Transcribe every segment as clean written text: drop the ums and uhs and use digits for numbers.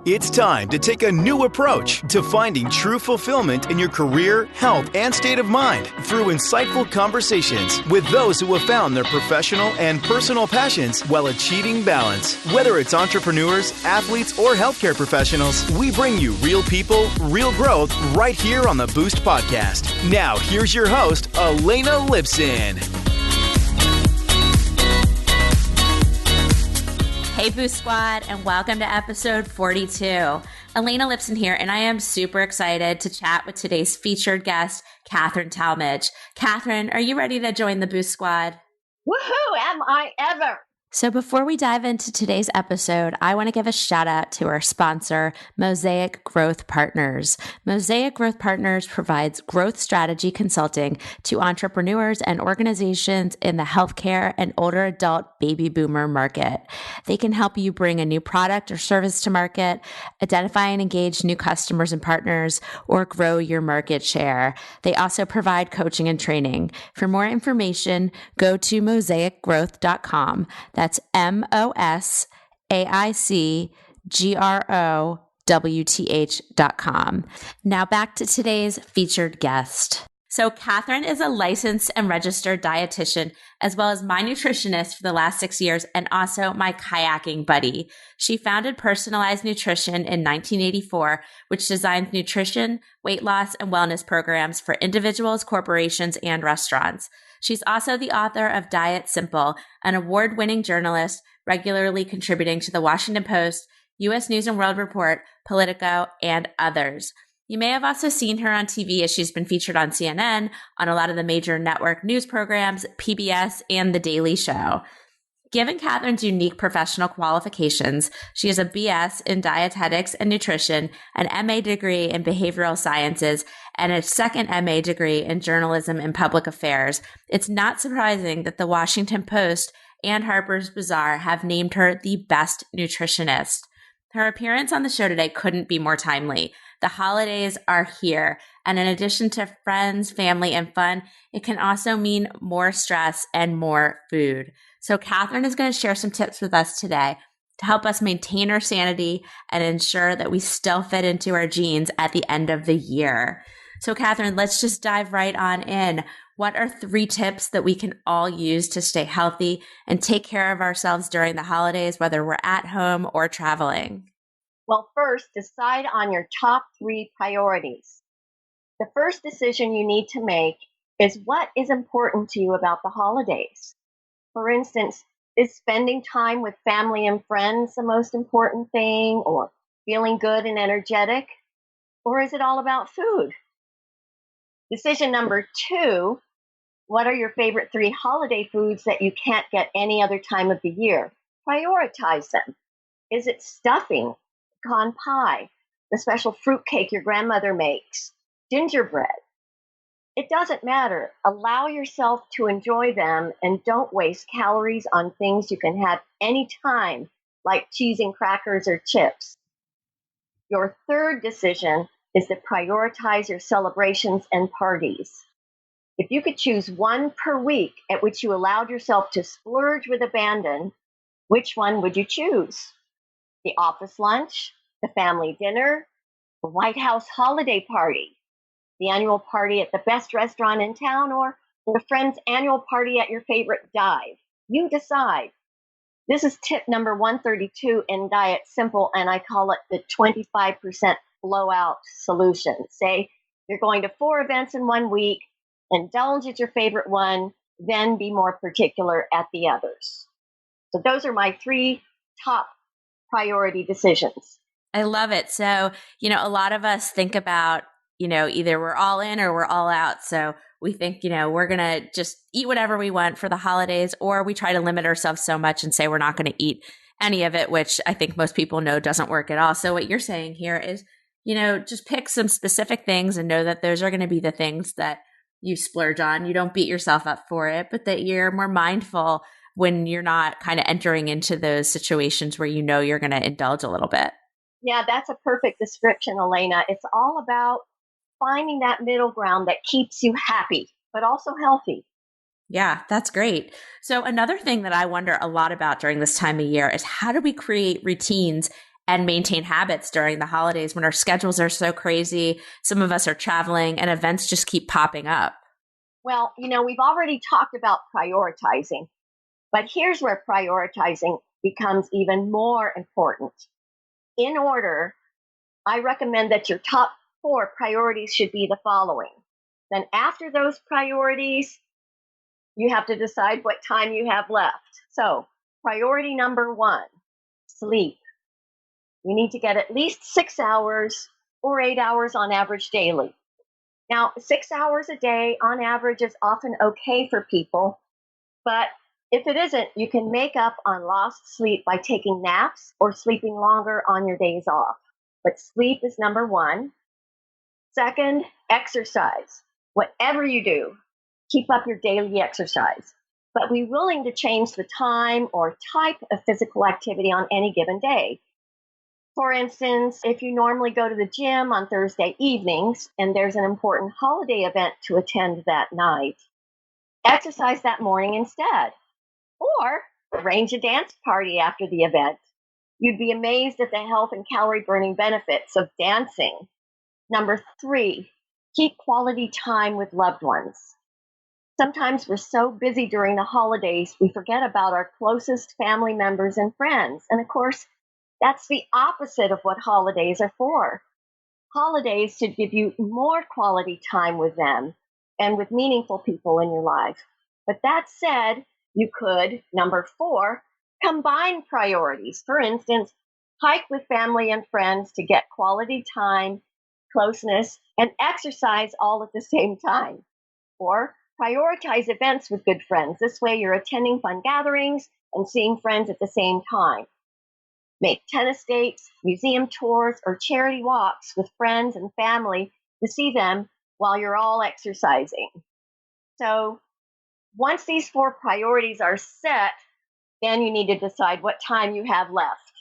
It's time to take a new approach to finding true fulfillment in your career, health, and state of mind through insightful conversations with those who have found their professional and personal passions while achieving balance. Whether it's entrepreneurs, athletes, or healthcare professionals, we bring you real people, real growth right here on the Boost Podcast. Now, here's your host, Elena Lipson. Hey Boost Squad, and welcome to episode 42. Elena Lipson here, and I am super excited to chat with today's featured guest, Katherine Tallmadge. Katherine, are you ready to join the Boost Squad? Woohoo, am I ever! So before we dive into today's episode, I want to give a shout out to our sponsor, Mosaic Growth Partners. Mosaic Growth Partners provides growth strategy consulting to entrepreneurs and organizations in the healthcare and older adult baby boomer market. They can help you bring a new product or service to market, identify and engage new customers and partners, or grow your market share. They also provide coaching and training. For more information, go to mosaicgrowth.com. That's mosaicgrowth.com. Now back to today's featured guest. So Katherine is a licensed and registered dietitian, as well as my nutritionist for the last 6 years and also my kayaking buddy. She founded Personalized Nutrition in 1984, which designs nutrition, weight loss, and wellness programs for individuals, corporations, and restaurants. She's also the author of Diet Simple, an award-winning journalist regularly contributing to the Washington Post, U.S. News and World Report, Politico, and others. You may have also seen her on TV as she's been featured on CNN, on a lot of the major network news programs, PBS, and The Daily Show. Given Katherine's unique professional qualifications, she has a BS in dietetics and nutrition, an MA degree in behavioral sciences, and a second MA degree in journalism and public affairs. It's not surprising that the Washington Post and Harper's Bazaar have named her the best nutritionist. Her appearance on the show today couldn't be more timely. The holidays are here, and in addition to friends, family, and fun, it can also mean more stress and more food. So Katherine is going to share some tips with us today to help us maintain our sanity and ensure that we still fit into our jeans at the end of the year. So Katherine, let's just dive right on in. What are 3 tips that we can all use to stay healthy and take care of ourselves during the holidays, whether we're at home or traveling? Well, first, decide on your top 3 priorities. The first decision you need to make is what is important to you about the holidays. For instance, is spending time with family and friends the most important thing, or feeling good and energetic? Or is it all about food? Decision number 2, what are your favorite 3 holiday foods that you can't get any other time of the year? Prioritize them. Is it stuffing, pecan pie, the special fruit cake your grandmother makes, gingerbread? It doesn't matter. Allow yourself to enjoy them and don't waste calories on things you can have anytime, like cheese and crackers or chips. Your third decision is to prioritize your celebrations and parties. If you could choose one per week at which you allowed yourself to splurge with abandon, which one would you choose? The office lunch, the family dinner, the White House holiday party, the annual party at the best restaurant in town, or the friend's annual party at your favorite dive? You decide. This is tip number 132 in Diet Simple, and I call it the 25% blowout solution. Say you're going to 4 events in 1 week, indulge at your favorite one, then be more particular at the others. So those are my 3 top priority decisions. I love it. So, a lot of us think about, either we're all in or we're all out. So we think, we're going to just eat whatever we want for the holidays, or we try to limit ourselves so much and say we're not going to eat any of it, which I think most people know doesn't work at all. So what you're saying here is, just pick some specific things and know that those are going to be the things that you splurge on. You don't beat yourself up for it, but that you're more mindful when you're not kind of entering into those situations where you're going to indulge a little bit. Yeah, that's a perfect description, Elena. It's all about finding that middle ground that keeps you happy, but also healthy. Yeah, that's great. So another thing that I wonder a lot about during this time of year is how do we create routines and maintain habits during the holidays when our schedules are so crazy. Some of us are traveling and events just keep popping up. Well, we've already talked about prioritizing, but here's where prioritizing becomes even more important. In order, I recommend that your top 4 priorities should be the following. Then after those priorities, you have to decide what time you have left. So, priority number 1, sleep. You need to get at least 6 hours or 8 hours on average daily. Now, 6 hours a day on average is often okay for people, but if it isn't, you can make up on lost sleep by taking naps or sleeping longer on your days off. But sleep is number 1. Second, exercise. Whatever you do, keep up your daily exercise, but be willing to change the time or type of physical activity on any given day. For instance, if you normally go to the gym on Thursday evenings and there's an important holiday event to attend that night, exercise that morning instead. Or arrange a dance party after the event. You'd be amazed at the health and calorie burning benefits of dancing. Number 3, keep quality time with loved ones. Sometimes we're so busy during the holidays, we forget about our closest family members and friends. And of course, that's the opposite of what holidays are for. Holidays should give you more quality time with them and with meaningful people in your life. But that said, you could, number 4, combine priorities. For instance, hike with family and friends to get quality time, closeness, and exercise all at the same time. Or prioritize events with good friends. This way you're attending fun gatherings and seeing friends at the same time. Make tennis dates, museum tours, or charity walks with friends and family to see them while you're all exercising. So once these 4 priorities are set, then you need to decide what time you have left.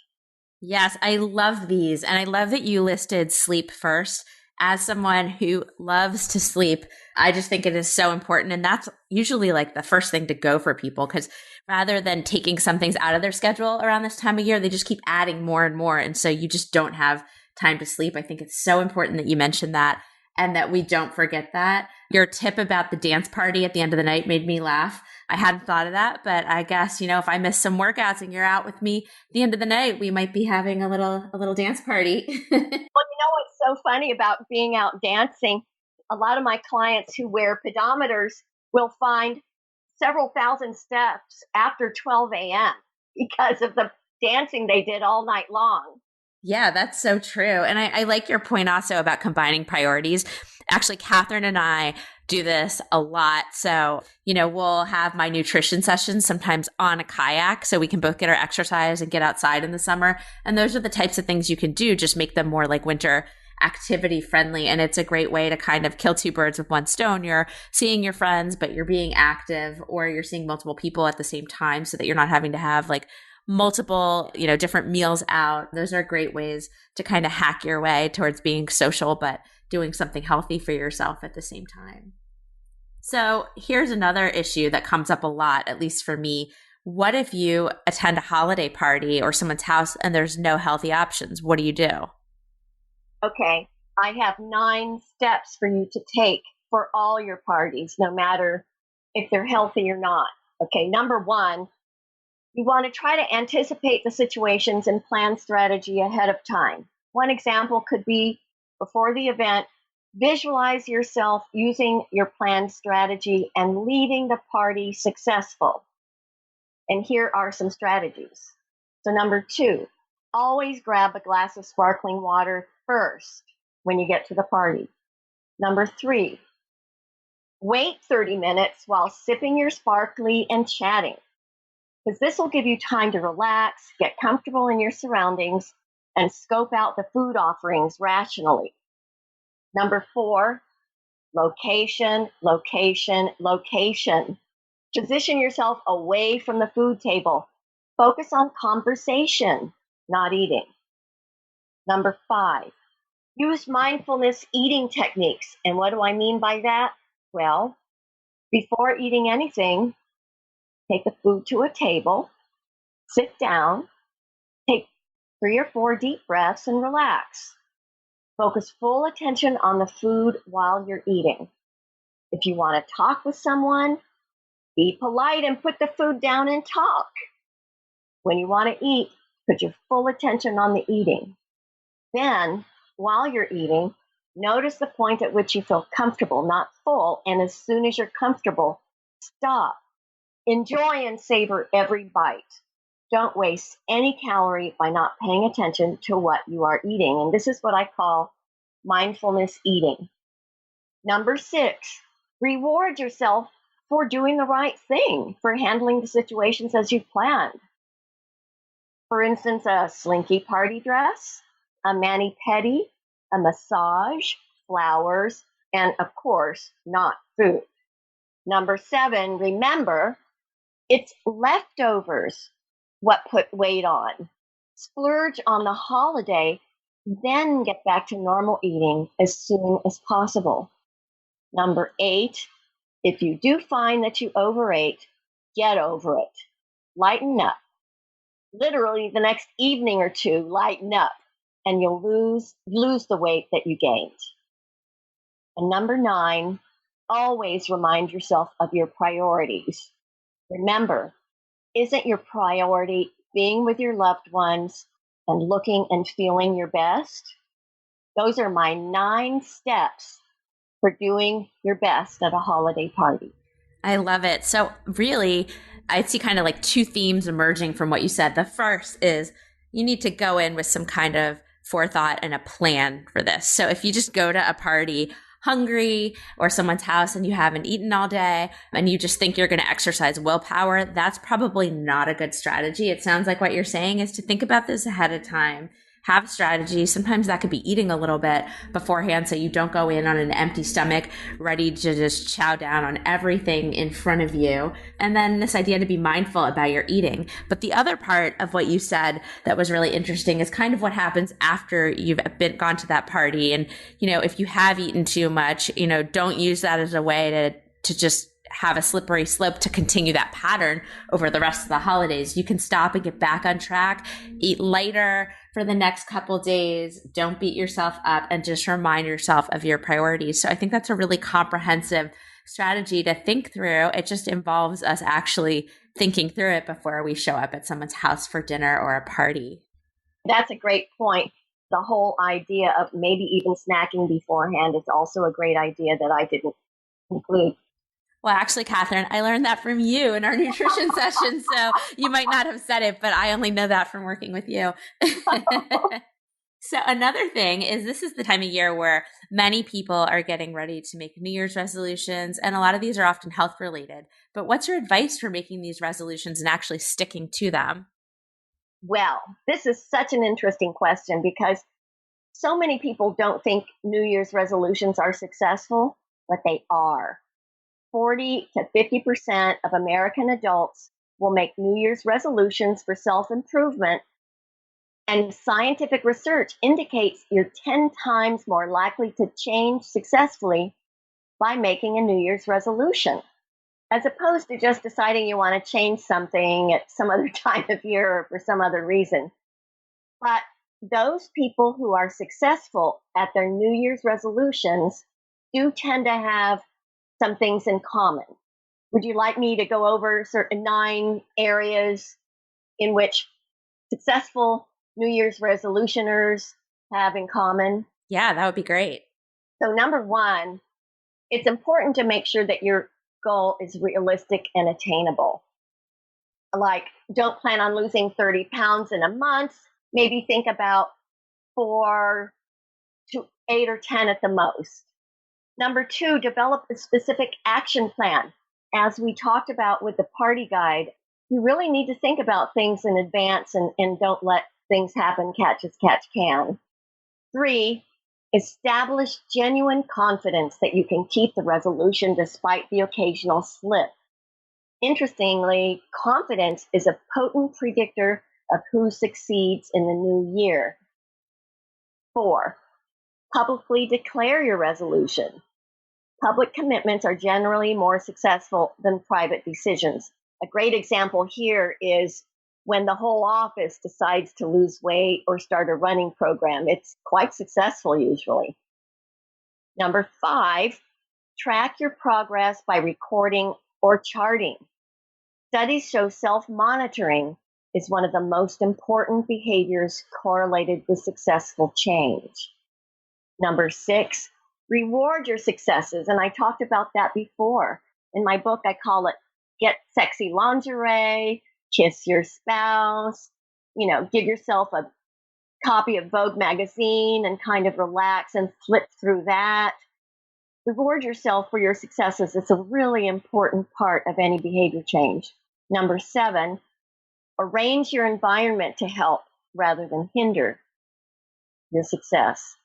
Yes, I love these. And I love that you listed sleep first. As someone who loves to sleep, I just think it is so important. And that's usually like the first thing to go for people, because rather than taking some things out of their schedule around this time of year, they just keep adding more and more. And so you just don't have time to sleep. I think it's so important that you mentioned that and that we don't forget that. Your tip about the dance party at the end of the night made me laugh. I hadn't thought of that, but I guess, if I miss some workouts and you're out with me at the end of the night, we might be having a little dance party. Well, what's so funny about being out dancing? A lot of my clients who wear pedometers will find several thousand steps after 12 a.m. because of the dancing they did all night long. Yeah, that's so true. And I like your point also about combining priorities. Actually, Katherine and I do this a lot. So, we'll have my nutrition sessions sometimes on a kayak so we can both get our exercise and get outside in the summer. And those are the types of things you can do, just make them more like winter activity friendly. And it's a great way to kind of kill 2 birds with 1 stone. You're seeing your friends, but you're being active, or you're seeing multiple people at the same time so that you're not having to have like multiple, different meals out. Those are great ways to kind of hack your way towards being social, but doing something healthy for yourself at the same time. So here's another issue that comes up a lot, at least for me. What if you attend a holiday party or someone's house and there's no healthy options? What do you do? Okay, I have 9 steps for you to take for all your parties, no matter if they're healthy or not. Okay, number 1, you want to try to anticipate the situations and plan strategy ahead of time. One example could be before the event, visualize yourself using your planned strategy and leaving the party successful. And here are some strategies. So number 2, always grab a glass of sparkling water first when you get to the party. Number 3, wait 30 minutes while sipping your sparkly and chatting, because this will give you time to relax, get comfortable in your surroundings, and scope out the food offerings rationally. Number 4, location, location, location. Position yourself away from the food table. Focus on conversation, not eating. Number 5, use mindfulness eating techniques. And what do I mean by that? Well, before eating anything, take the food to a table, sit down, take 3 or 4 deep breaths and relax. Focus full attention on the food while you're eating. If you want to talk with someone, be polite and put the food down and talk. When you want to eat, put your full attention on the eating. Then, while you're eating, notice the point at which you feel comfortable, not full, and as soon as you're comfortable, stop. Enjoy and savor every bite. Don't waste any calorie by not paying attention to what you are eating. And this is what I call mindfulness eating. Number 6, reward yourself for doing the right thing, for handling the situations as you planned. For instance, a slinky party dress, a mani-pedi, a massage, flowers, and of course, not food. Number 7, remember, it's leftovers what put weight on. Splurge on the holiday, then get back to normal eating as soon as possible. Number 8, if you do find that you overate, get over it. Lighten up. Literally the next evening or two, lighten up, and you'll lose the weight that you gained. And number 9, always remind yourself of your priorities. Remember, isn't your priority being with your loved ones and looking and feeling your best? Those are my 9 steps for doing your best at a holiday party. I love it. So really, I see kind of like 2 themes emerging from what you said. The first is you need to go in with some kind of forethought and a plan for this. So if you just go to a party hungry or someone's house and you haven't eaten all day and you just think you're going to exercise willpower, that's probably not a good strategy. It sounds like what you're saying is to think about this ahead of time. Have a strategy. Sometimes that could be eating a little bit beforehand so you don't go in on an empty stomach, ready to just chow down on everything in front of you. And then this idea to be mindful about your eating. But the other part of what you said that was really interesting is kind of what happens after you've gone to that party. And, if you have eaten too much, don't use that as a way to just have a slippery slope to continue that pattern over the rest of the holidays. You can stop and get back on track, eat lighter for the next couple days. Don't beat yourself up and just remind yourself of your priorities. So I think that's a really comprehensive strategy to think through. It just involves us actually thinking through it before we show up at someone's house for dinner or a party. That's a great point. The whole idea of maybe even snacking beforehand is also a great idea that I didn't include. Well, actually, Katherine, I learned that from you in our nutrition session. So you might not have said it, but I only know that from working with you. So another thing is this is the time of year where many people are getting ready to make New Year's resolutions. And a lot of these are often health related. But what's your advice for making these resolutions and actually sticking to them? Well, this is such an interesting question because so many people don't think New Year's resolutions are successful, but they are. 40 to 50% of American adults will make New Year's resolutions for self-improvement, and scientific research indicates you're 10 times more likely to change successfully by making a New Year's resolution, as opposed to just deciding you want to change something at some other time of year or for some other reason. But those people who are successful at their New Year's resolutions do tend to have some things in common. Would you like me to go over certain 9 areas in which successful New Year's resolutioners have in common? Yeah, that would be great. So number 1, it's important to make sure that your goal is realistic and attainable. Like, don't plan on losing 30 pounds in a month. Maybe think about 4 to 8 or 10 at the most. Number 2, develop a specific action plan. As we talked about with the party guide, you really need to think about things in advance and don't let things happen catch as catch can. 3, establish genuine confidence that you can keep the resolution despite the occasional slip. Interestingly, confidence is a potent predictor of who succeeds in the new year. 4, publicly declare your resolution. Public commitments are generally more successful than private decisions. A great example here is when the whole office decides to lose weight or start a running program. It's quite successful usually. Number 5, track your progress by recording or charting. Studies show self-monitoring is one of the most important behaviors correlated with successful change. Number 6, reward your successes. And I talked about that before. In my book, I call it Get Sexy Lingerie, Kiss Your Spouse, give yourself a copy of Vogue magazine and kind of relax and flip through that. Reward yourself for your successes. It's a really important part of any behavior change. Number 7, arrange your environment to help rather than hinder your success.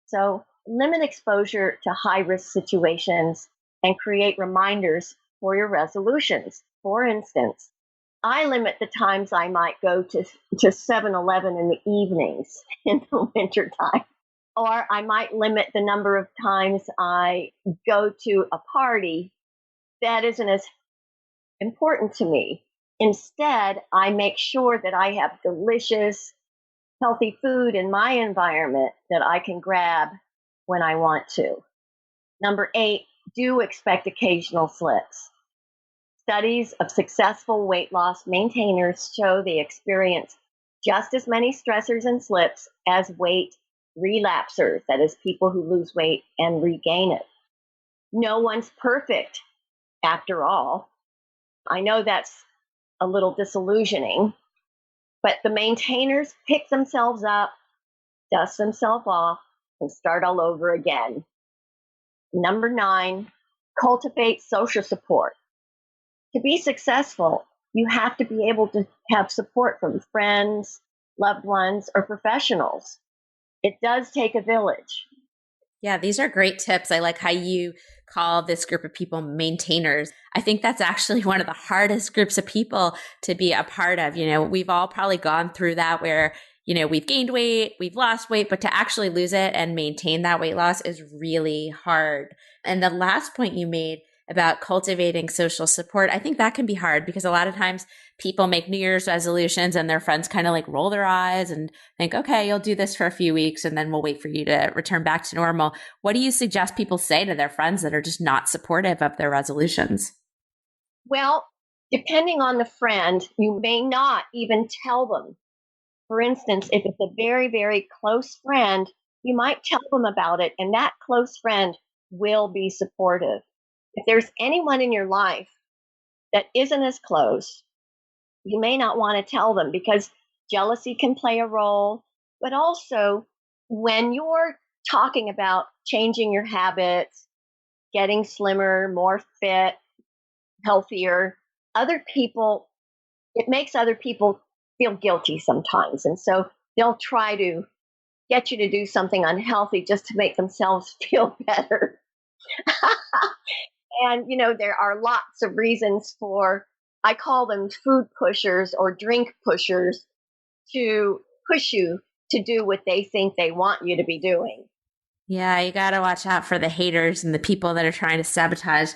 So limit exposure to high-risk situations and create reminders for your resolutions. For instance, I limit the times I might go to 7-Eleven in the evenings in the wintertime. Or I might limit the number of times I go to a party that isn't as important to me. Instead, I make sure that I have delicious, healthy food in my environment that I can grab when I want to. Number 8, do expect occasional slips. Studies of successful weight loss maintainers show they experience just as many stressors and slips as weight relapsers, that is, people who lose weight and regain it. No one's perfect, after all. I know that's a little disillusioning, but the maintainers pick themselves up, dust themselves off, and start all over again. Number 9, cultivate social support. To be successful, you have to be able to have support from friends, loved ones, or professionals. It does take a village. Yeah, these are great tips. I like how you call this group of people maintainers. I think that's actually one of the hardest groups of people to be a part of. We've all probably gone through that where, we've gained weight, we've lost weight, but to actually lose it and maintain that weight loss is really hard. And the last point you made about cultivating social support, I think that can be hard because a lot of times people make New Year's resolutions and their friends kind of like roll their eyes and think, okay, you'll do this for a few weeks and then we'll wait for you to return back to normal. What do you suggest people say to their friends that are just not supportive of their resolutions? Well, depending on the friend, you may not even tell them. For instance, if it's a very, very close friend, you might tell them about it, and that close friend will be supportive. If there's anyone in your life that isn't as close, you may not want to tell them because jealousy can play a role. But also, when you're talking about changing your habits, getting slimmer, more fit, healthier, it makes other people feel guilty sometimes. And so they'll try to get you to do something unhealthy just to make themselves feel better. And, there are lots of reasons I call them food pushers or drink pushers, to push you to do what they think they want you to be doing. Yeah, you got to watch out for the haters and the people that are trying to sabotage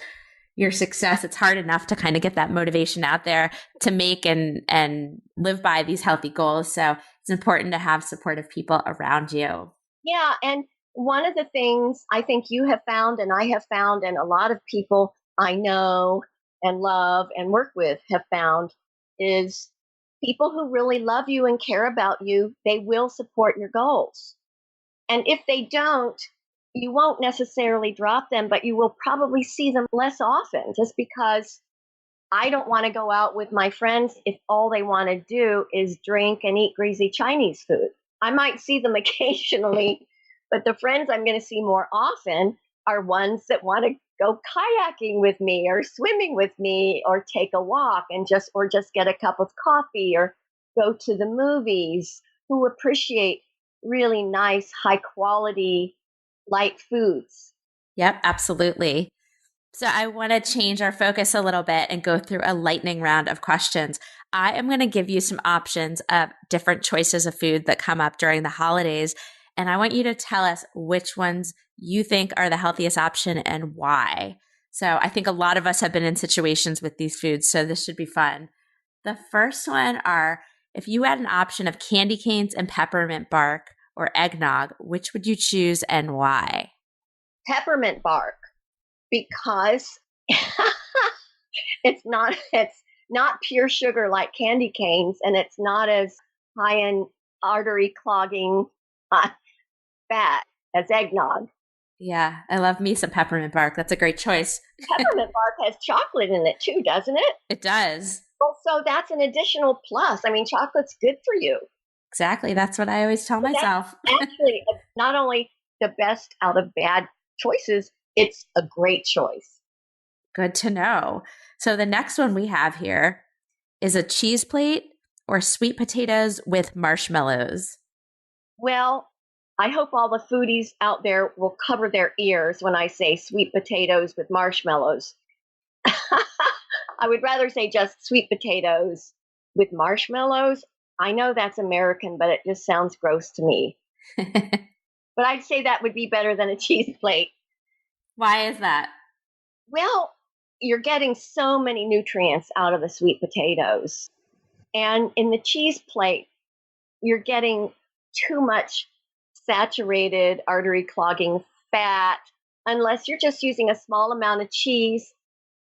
your success. It's hard enough to kind of get that motivation out there to make and live by these healthy goals. So it's important to have supportive people around you. Yeah, and one of the things I think you have found and I have found and a lot of people I know and love and work with have found is people who really love you and care about you, they will support your goals. And if they don't, you won't necessarily drop them, but you will probably see them less often just because I don't want to go out with my friends if all they want to do is drink and eat greasy Chinese food. I might see them occasionally, but the friends I'm going to see more often are ones that want to go kayaking with me or swimming with me or take a walk and just get a cup of coffee or go to the movies, who appreciate really nice, high quality, light foods. Yep, absolutely. So I want to change our focus a little bit and go through a lightning round of questions. I am going to give you some options of different choices of food that come up during the holidays. And I want you to tell us which ones you think are the healthiest option and why. So I think a lot of us have been in situations with these foods, so this should be fun. The first one are if you had an option of candy canes and peppermint bark or eggnog, which would you choose and why? Peppermint bark, because it's not pure sugar like candy canes, and it's not as high in artery clogging fat as eggnog. Yeah, I love me some peppermint bark. That's a great choice. Peppermint bark has chocolate in it too, doesn't it? It does. Well, so that's an additional plus. I mean, chocolate's good for you. Exactly. That's what I always tell But myself. that's actually not only the best out of bad choices, it's a great choice. Good to know. So the next one we have here is a cheese plate or sweet potatoes with marshmallows. Well, I hope all the foodies out there will cover their ears when I say sweet potatoes with marshmallows. I would rather say just sweet potatoes with marshmallows. I know that's American, but it just sounds gross to me. But I'd say that would be better than a cheese plate. Why is that? Well, you're getting so many nutrients out of the sweet potatoes. And in the cheese plate, you're getting too much saturated artery clogging fat, unless you're just using a small amount of cheese.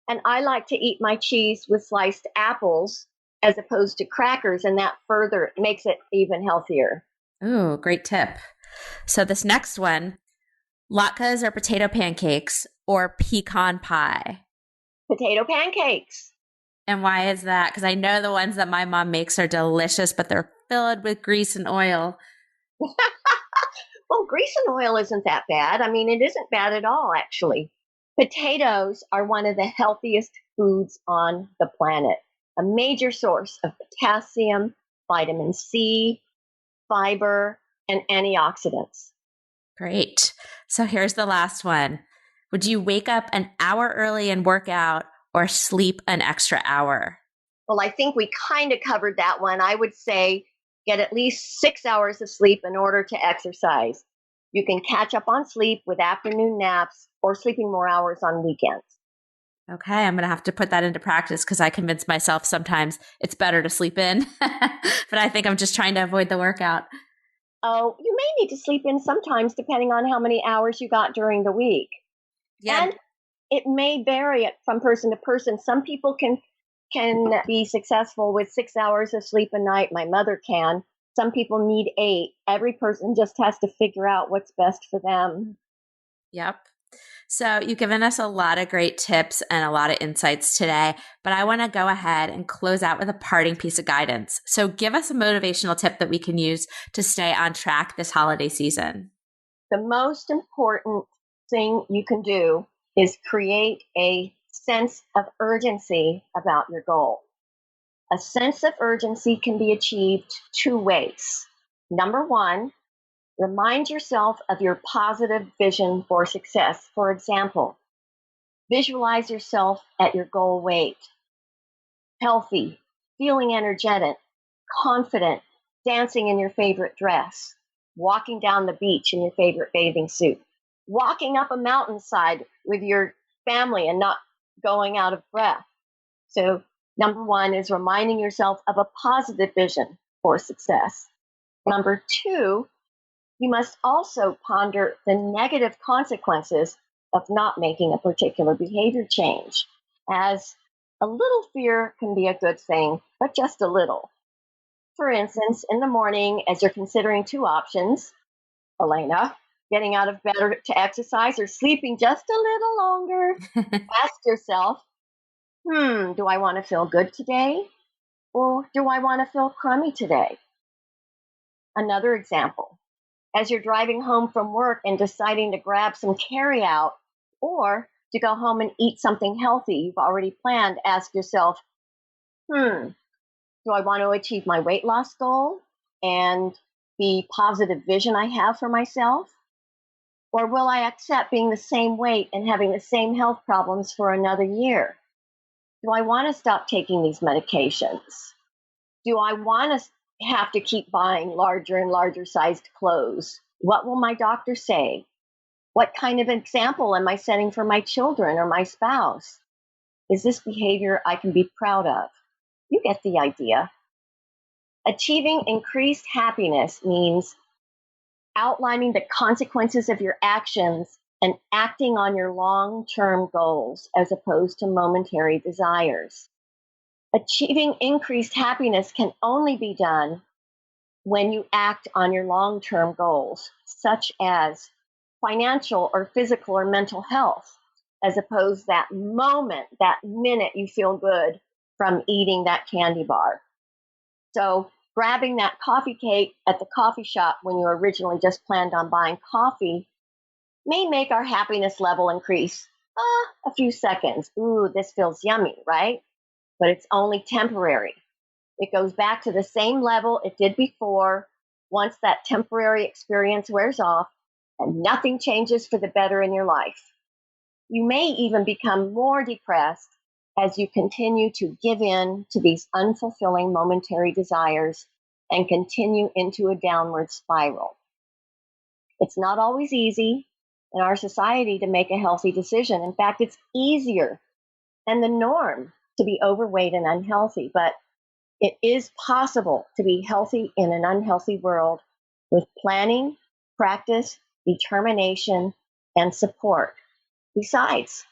And I like to eat my cheese with sliced apples as opposed to crackers, and that further makes it even healthier. Ooh, great tip. So this next one, latkes or potato pancakes or pecan pie. Potato pancakes. And why is that? Because I know the ones that my mom makes are delicious, but they're filled with grease and oil. Well, grease and oil isn't that bad. I mean, it isn't bad at all, actually. Potatoes are one of the healthiest foods on the planet, a major source of potassium, vitamin C, fiber, and antioxidants. Great. So here's the last one. Would you wake up an hour early and work out or sleep an extra hour? Well, I think we kind of covered that one. I would say get at least 6 hours of sleep in order to exercise. You can catch up on sleep with afternoon naps or sleeping more hours on weekends. Okay, I'm going to have to put that into practice because I convince myself sometimes it's better to sleep in. But I think I'm just trying to avoid the workout. Oh, you may need to sleep in sometimes depending on how many hours you got during the week. Yeah. And it may vary from person to person. Some people can be successful with 6 hours of sleep a night. My mother can. Some people need 8. Every person just has to figure out what's best for them. Yep. So you've given us a lot of great tips and a lot of insights today, but I want to go ahead and close out with a parting piece of guidance. So give us a motivational tip that we can use to stay on track this holiday season. The most important thing you can do is create a sense of urgency about your goal. A sense of urgency can be achieved 2 ways. Number 1, remind yourself of your positive vision for success. For example, visualize yourself at your goal weight, healthy, feeling energetic, confident, dancing in your favorite dress, walking down the beach in your favorite bathing suit, walking up a mountainside with your family and not going out of breath. So, number 1 is reminding yourself of a positive vision for success. Number 2, you must also ponder the negative consequences of not making a particular behavior change, as a little fear can be a good thing, but just a little. For instance, in the morning, as you're considering 2 options, Elena, getting out of bed to exercise or sleeping just a little longer, ask yourself, do I want to feel good today? Or do I want to feel crummy today? Another example, as you're driving home from work and deciding to grab some carry out or to go home and eat something healthy you've already planned, ask yourself, do I want to achieve my weight loss goal and the positive vision I have for myself? Or will I accept being the same weight and having the same health problems for another year? Do I want to stop taking these medications? Do I want to have to keep buying larger and larger sized clothes? What will my doctor say? What kind of example am I setting for my children or my spouse? Is this behavior I can be proud of? You get the idea. Achieving increased happiness means outlining the consequences of your actions and acting on your long-term goals as opposed to momentary desires. Achieving increased happiness can only be done when you act on your long-term goals, such as financial or physical or mental health, as opposed to that moment, that minute you feel good from eating that candy bar. So grabbing that coffee cake at the coffee shop when you originally just planned on buying coffee may make our happiness level increase a few seconds. Ooh, this feels yummy, right? But it's only temporary. It goes back to the same level it did before once that temporary experience wears off and nothing changes for the better in your life. You may even become more depressed as you continue to give in to these unfulfilling momentary desires and continue into a downward spiral. It's not always easy in our society to make a healthy decision. In fact, it's easier than the norm to be overweight and unhealthy, but it is possible to be healthy in an unhealthy world with planning, practice, determination, and support. Besides,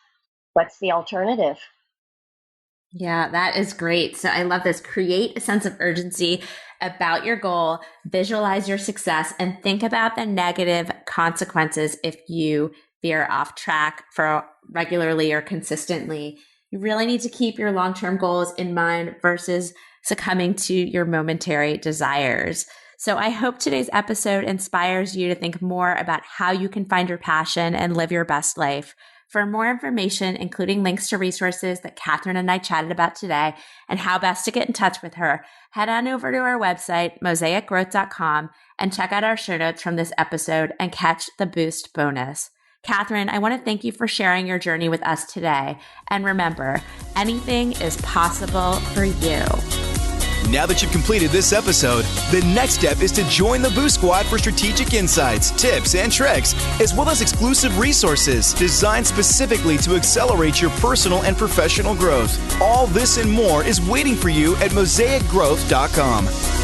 what's the alternative? Yeah, that is great. So I love this. Create a sense of urgency about your goal, visualize your success, and think about the negative consequences if you veer off track for regularly or consistently. You really need to keep your long-term goals in mind versus succumbing to your momentary desires. So I hope today's episode inspires you to think more about how you can find your passion and live your best life. For more information, including links to resources that Katherine and I chatted about today and how best to get in touch with her, head on over to our website, mosaicgrowth.com, and check out our show notes from this episode and catch the Boost bonus. Katherine, I want to thank you for sharing your journey with us today. And remember, anything is possible for you. Now that you've completed this episode, the next step is to join the Boost Squad for strategic insights, tips, and tricks, as well as exclusive resources designed specifically to accelerate your personal and professional growth. All this and more is waiting for you at mosaicgrowth.com.